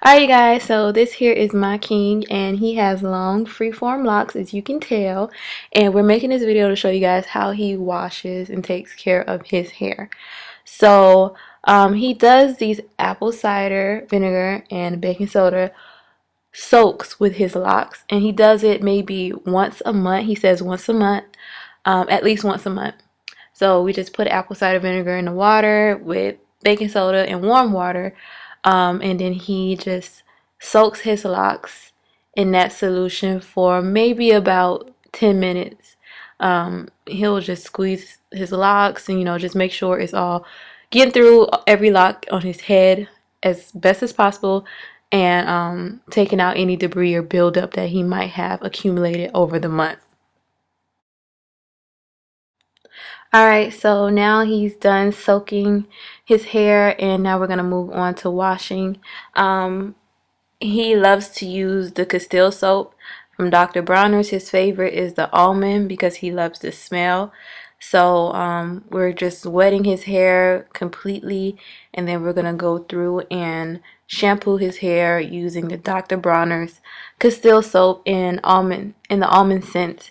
Alright, you guys, so this here is my king, and he has long freeform locks, as you can tell. And we're making this video to show you guys how he washes and takes care of his hair. So, he does these apple cider vinegar and baking soda soaks with his locks, and he does it maybe once a month. He says once a month, at least once a month. So we just put apple cider vinegar in the water with baking soda and warm water, and then he just soaks his locks in that solution for maybe about 10 minutes. He'll just squeeze his locks and, just make sure it's all getting through every lock on his head as best as possible, and taking out any debris or buildup that he might have accumulated over the month. Alright, so now he's done soaking his hair, and now we're going to move on to washing. He loves to use the Castile soap from Dr. Bronner's. His favorite is the almond because he loves the smell. So we're just wetting his hair completely, and then we're going to go through and shampoo his hair using the Dr. Bronner's Castile soap in the almond scent.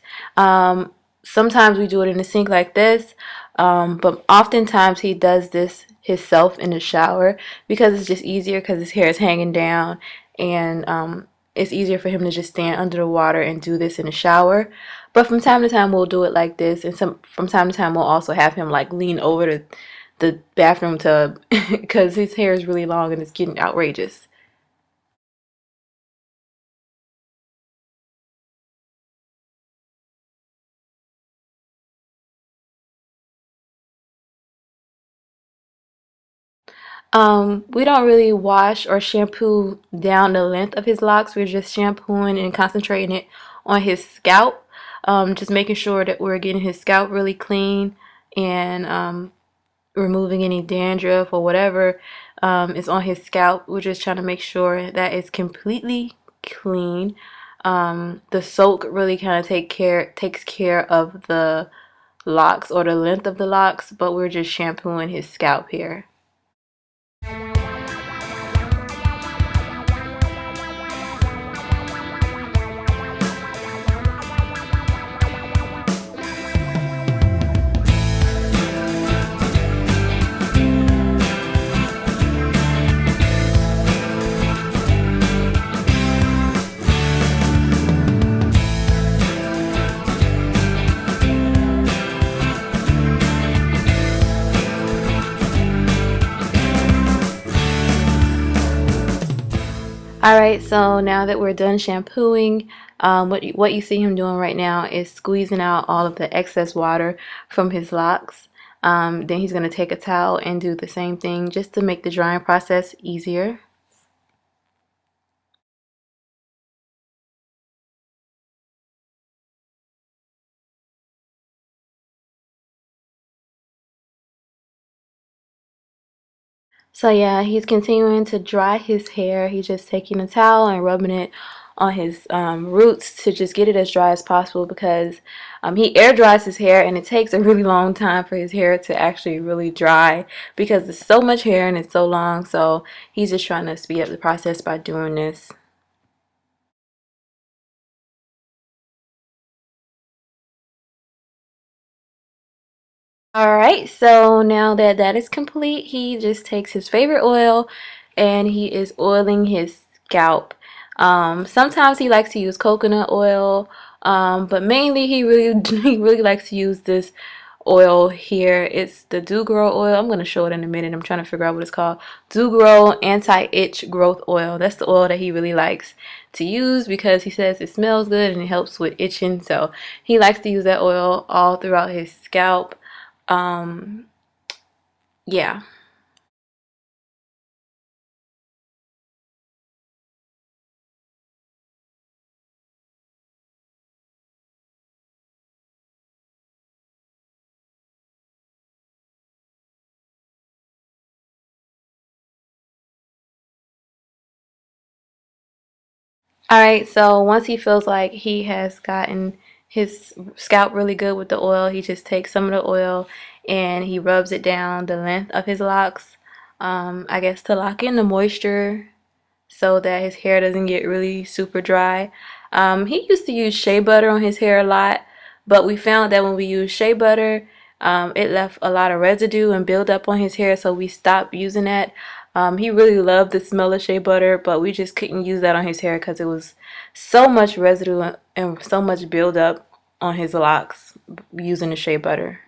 Sometimes we do it in the sink like this, but oftentimes he does this himself in the shower because it's just easier, because his hair is hanging down, and it's easier for him to just stand under the water and do this in the shower. But from time to time we'll do it like this, and from time to time we'll also have him like lean over the bathroom tub because his hair is really long and it's getting outrageous. We don't really wash or shampoo down the length of his locks. We're just shampooing and concentrating it on his scalp. Just making sure that we're getting his scalp really clean, and removing any dandruff or whatever is on his scalp. We're just trying to make sure that it's completely clean. The soak really kind of takes care of the locks or the length of the locks, but we're just shampooing his scalp here. Alright, so now that we're done shampooing, what you see him doing right now is squeezing out all of the excess water from his locks. Then he's going to take a towel and do the same thing just to make the drying process easier. So yeah, he's continuing to dry his hair. He's just taking a towel and rubbing it on his roots to just get it as dry as possible, because he air dries his hair, and it takes a really long time for his hair to actually really dry because there's so much hair and it's so long. So he's just trying to speed up the process by doing this. Alright, so now that that is complete, he just takes his favorite oil and he is oiling his scalp. Sometimes he likes to use coconut oil, but mainly he really likes to use this oil here. It's the Do Grow oil. I'm going to show it in a minute. I'm trying to figure out what it's called. Do Grow Anti-Itch Growth Oil. That's the oil that he really likes to use because he says it smells good and it helps with itching. So he likes to use that oil all throughout his scalp. Um, yeah. Alright, so once he feels like he has gotten his scalp really good with the oil, he just takes some of the oil and he rubs it down the length of his locks, I guess to lock in the moisture so that his hair doesn't get really super dry. He used to use shea butter on his hair a lot, but we found that when we use shea butter, it left a lot of residue and build up on his hair, so we stopped using that. He really loved the smell of shea butter, but we just couldn't use that on his hair because it was so much residue and so much build up on his locks using the shea butter.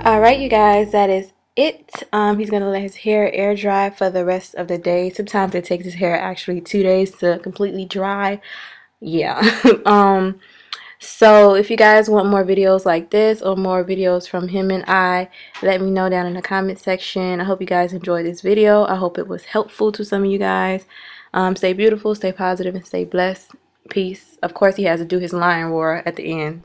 Alright, you guys, that is it. He's gonna let his hair air dry for the rest of the day. Sometimes it takes his hair actually 2 days to completely dry. Yeah. So if you guys want more videos like this or more videos from him and I, let me know down in the comment section. I hope you guys enjoyed this video. I hope it was helpful to some of you guys. Stay beautiful, stay positive, and stay blessed. Peace. Of course, he has to do his lion roar at the end.